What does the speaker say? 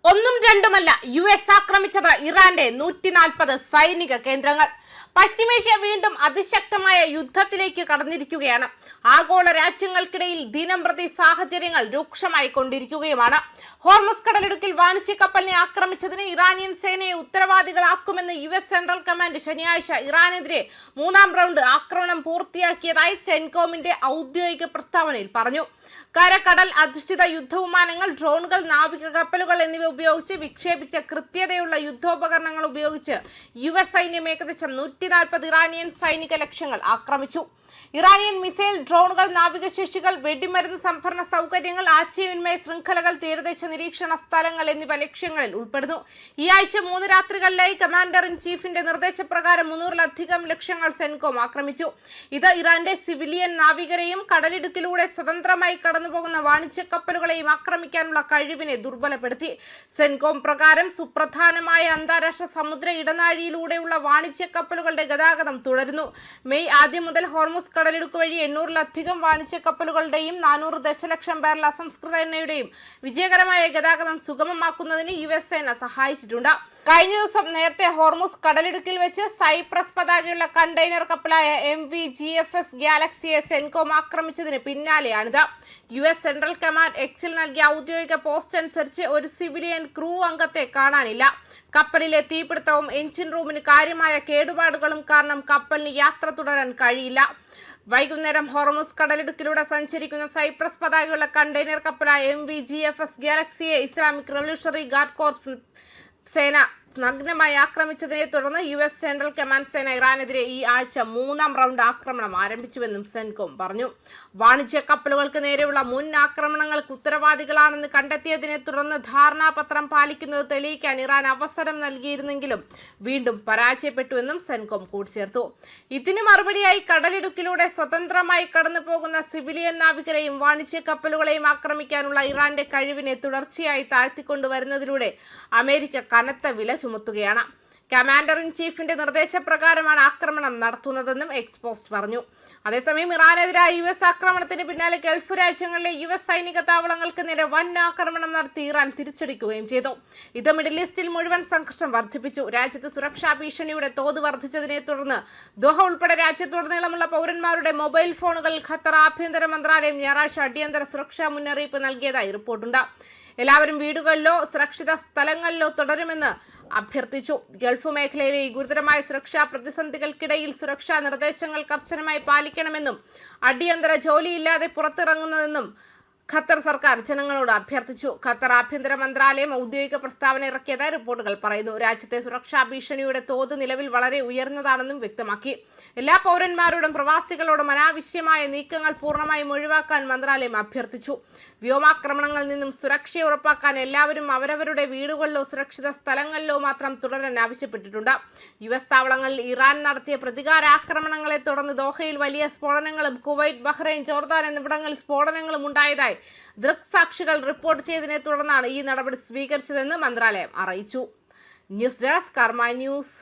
ഒന്നും രണ്ടുമല്ല, US ആക്രമിച്ചത് ഇറാന്റെ 140 സൈനിക കേന്ദ്രങ്ങൾ. പശ്ചിമേഷ്യ വീണ്ടും അതിശക്തമായ യുദ്ധത്തിലേക്ക് കടന്നിരിക്കുകയാണ്. ആഗോള രാജ്യങ്ങൾക്കിടയിൽ ദിനംപ്രതി സാഹചര്യങ്ങൾ രൂക്ഷമായി കൊണ്ടിരിക്കുകയുമാണ്. ഹോർമുസ് കടലിടുക്കിൽ വാണിജ്യ കപ്പലിനെ ആക്രമിച്ചതിന് ഇറാനിയൻ സേനയെ ഉത്തരവാദികളാക്കുമെന്ന് US സെൻട്രൽ കമാൻഡ് ശനിയാഴ്ച ഇറാനെതിരെ 3ാം റൗണ്ട് ആക്രമണം പൂർത്തിയാക്കിയതായി സെൻകോമിന്റെ ഔദ്യോഗിക പ്രസ്താവനയിൽ പറഞ്ഞു. കടൽ അധിഷ്ഠിത യുദ്ധവിമാനങ്ങൾ, ഡ്രോണുകൾ, നാവിക കപ്പലുകൾ എന്നിവ ഉപയോഗിച്ച് വിക്ഷേപിച്ച കൃത്യതയുള്ള യുദ്ധോപകരണങ്ങൾ ഉപയോഗിച്ച് US സൈന്യം ഏകദേശം 140 ഇറാനിയൻ സൈനിക ലക്ഷ്യങ്ങൾ ആക്രമിച്ചു. ഇറാനിയൻ മിസൈൽ, ഡ്രോണുകൾ, നാവികശേഷികൾ, വെടിമരുന്ന് സംഭരണ സൗകര്യങ്ങൾ, ആശയവിനിമയ ശൃംഖലകൾ, തീരദേശ നിരീക്ഷണ സ്ഥലങ്ങൾ എന്നിവ ലക്ഷ്യങ്ങളിൽ ഉൾപ്പെടുന്നു. ഈ ആഴ്ച 3 രാത്രികളിലായി കമാൻഡർ ഇൻ ചീഫിന്റെ നിർദ്ദേശപ്രകാരം 300-ലധികം ലക്ഷ്യങ്ങൾ സെൻകോം ആക്രമിച്ചു. ഇത് ഇറാന്റെ സിവിലിയൻ നാവികരെയും കടലിടുക്കിലൂടെ സ്വതന്ത്രമായി കടന്നുപോകുന്ന വാണിജ്യ കപ്പലുകളെയും ആക്രമിക്കാനുള്ള കഴിവിനെ ദുർബലപ്പെടുത്തി. സെൻകോം പ്രകാരം സുപ്രധാനമായ അന്താരാഷ്ട്ര സമുദ്ര ഇടനാഴിയിലൂടെയുള്ള വാണിജ്യ കപ്പലുകളുടെ ഗതാഗതം തുടരുന്നു. മെയ് ആദ്യം മുതൽ ഹോർമുസ് കടലിടുക്ക് വഴി 800-ലധികം വാണിജ്യ കപ്പലുകളുടെയും 400 ദശലക്ഷം ബാരൽ അസംസ്കൃത എണ്ണയുടെയും വിജയകരമായ ഗതാഗതം സുഗമമാക്കുന്നതിന് US സേന സഹായിച്ചിട്ടുണ്ട്. കഴിഞ്ഞ ദിവസം നേരത്തെ ഹോർമുസ് കടലിടുക്കിൽ വെച്ച് സൈപ്രസ് പതാകയുള്ള കണ്ടെയ്നർ കപ്പലായ MV GFS ഗാലക്സിയെ സെൻകോം ആക്രമിച്ചതിന് പിന്നാലെയാണിത്. US സെൻട്രൽ കമാൻഡ് എക്സിൽ നൽകിയ ഔദ്യോഗിക പോസ്റ്റ് അനുസരിച്ച് ഒരു സിവിലിയൻ ക്രൂ അംഗത്തെ കാണാനില്ല. കപ്പലിലെ തീപിടുത്തവും എഞ്ചിൻ റൂമിന് കാര്യമായ കേടുപാടുകളും കാരണം കപ്പലിന് യാത്ര തുടരാൻ കഴിയില്ല. വൈകുന്നേരം ഹോർമുസ് കടലിടുക്കിലൂടെ സഞ്ചരിക്കുന്ന സൈപ്രസ് പതാകയുള്ള കണ്ടെയ്നർ കപ്പലായ MV GFS ഗാലക്സിയെ ഇസ്ലാമിക് റവല്യൂഷണറി ഗാർഡ് കോർപ്സ് സേന നഗ്നമായി ആക്രമിച്ചതിനെ തുടർന്ന് US സെൻട്രൽ കമാൻഡ് സേന ഇറാനെതിരെ ഈ ആഴ്ച 3ാം റൗണ്ട് ആക്രമണം ആരംഭിച്ചുവെന്നും സെൻകോം പറഞ്ഞു. വാണിജ്യ കപ്പലുകൾക്ക് നേരെയുള്ള മുൻ ആക്രമണങ്ങൾക്ക് ഉത്തരവാദികളാണെന്ന് കണ്ടെത്തിയതിനെ തുടർന്ന് ധാരണാപത്രം പാലിക്കുന്നത് തെളിയിക്കാൻ ഇറാൻ അവസരം നൽകിയിരുന്നെങ്കിലും വീണ്ടും പരാജയപ്പെട്ടുവെന്നും സെൻകോം കൂട്ടിച്ചേർത്തു. ഇതിന് മറുപടിയായി കടലിടുക്കിലൂടെ സ്വതന്ത്രമായി കടന്നു പോകുന്ന സിവിലിയൻ നാവികരെയും വാണിജ്യ കപ്പലുകളെയും ആക്രമിക്കാനുള്ള ഇറാന്റെ കഴിവിനെ തുടർച്ചയായി താഴ്ത്തിക്കൊണ്ടുവരുന്നതിലൂടെ അമേരിക്ക കനത്ത വില ചുമത്തുകയാണ്. കമാൻഡർ ഇൻ ചീഫിന്റെ നിർദ്ദേശപ്രകാരമാണ് ആക്രമണം നടത്തുന്നതെന്നും എക്സ്പോസ്റ്റ് പറഞ്ഞു. അതേസമയം ഇറാനെതിരായ US ആക്രമണത്തിന് പിന്നാലെ ഗൾഫ് രാജ്യങ്ങളിലെ US സൈനിക താവളങ്ങൾക്ക് നേരെ വൻ ആക്രമണം നടത്തി ഇറാൻ തിരിച്ചടിക്കുകയും ചെയ്തു. ഇത് മിഡിൽ ഈസ്റ്റിൽ മുഴുവൻ സംഘർഷം വർദ്ധിപ്പിച്ചു. രാജ്യത്ത് സുരക്ഷാ ഭീഷണിയുടെ തോത് വർദ്ധിച്ചതിനെ തുടർന്ന് ദോഹ ഉൾപ്പെടെ രാജ്യത്തുടനീളമുള്ള പൗരന്മാരുടെ മൊബൈൽ ഫോണുകളിൽ ഖത്തർ ആഭ്യന്തര മന്ത്രാലയം ഞായറാഴ്ച അടിയന്തര സുരക്ഷാ മുന്നറിയിപ്പ് നൽകിയതായി റിപ്പോർട്ടുണ്ട്. എല്ലാവരും വീടുകളിലോ സുരക്ഷിത സ്ഥലങ്ങളിലോ തുടരുമെന്ന് അഭ്യർത്ഥിച്ചു. ഗൾഫ് മേഖലയിലെ ഈ ഗുരുതരമായ സുരക്ഷാ പ്രതിസന്ധികൾക്കിടയിൽ സുരക്ഷാ നിർദ്ദേശങ്ങൾ കർശനമായി പാലിക്കണമെന്നും അടിയന്തര ജോലിയില്ലാതെ പുറത്തിറങ്ങുന്നതെന്നും ഖത്തർ സർക്കാർ ജനങ്ങളോട് അഭ്യർത്ഥിച്ചു. ഖത്തർ ആഭ്യന്തര മന്ത്രാലയം ഔദ്യോഗിക പ്രസ്താവന ഇറക്കിയതായി റിപ്പോർട്ടുകൾ പറയുന്നു. രാജ്യത്തെ സുരക്ഷാ ഭീഷണിയുടെ തോത് നിലവിൽ വളരെ ഉയർന്നതാണെന്നും വ്യക്തമാക്കി. എല്ലാ പൗരന്മാരോടും പ്രവാസികളോടും അനാവശ്യമായ നീക്കങ്ങൾ പൂർണ്ണമായും ഒഴിവാക്കാൻ മന്ത്രാലയം അഭ്യർത്ഥിച്ചു. വ്യോമാക്രമണങ്ങളിൽ നിന്നും സുരക്ഷ ഉറപ്പാക്കാൻ എല്ലാവരും അവരവരുടെ വീടുകളിലോ സുരക്ഷിത സ്ഥലങ്ങളിലോ മാത്രം തുടരാൻ ആവശ്യപ്പെട്ടിട്ടുണ്ട്. US താവളങ്ങളിൽ ഇറാൻ നടത്തിയ പ്രതികാരാക്രമണങ്ങളെ തുടർന്ന് ദോഹയിൽ വലിയ സ്ഫോടനങ്ങളും കുവൈറ്റ്, ബഹ്റൈൻ, ജോർദാൻ എന്നിവിടങ്ങളിൽ സ്ഫോടനങ്ങളും ഉണ്ടായതായി ദൃക്സാക്ഷികൾ റിപ്പോർട്ട് ചെയ്തതിനെ തുടർന്നാണ് ഈ നടപടി സ്വീകരിച്ചതെന്ന് മന്ത്രാലയം അറിയിച്ചു. ന്യൂസ് ഡെസ്ക് കർമ്മ ന്യൂസ്.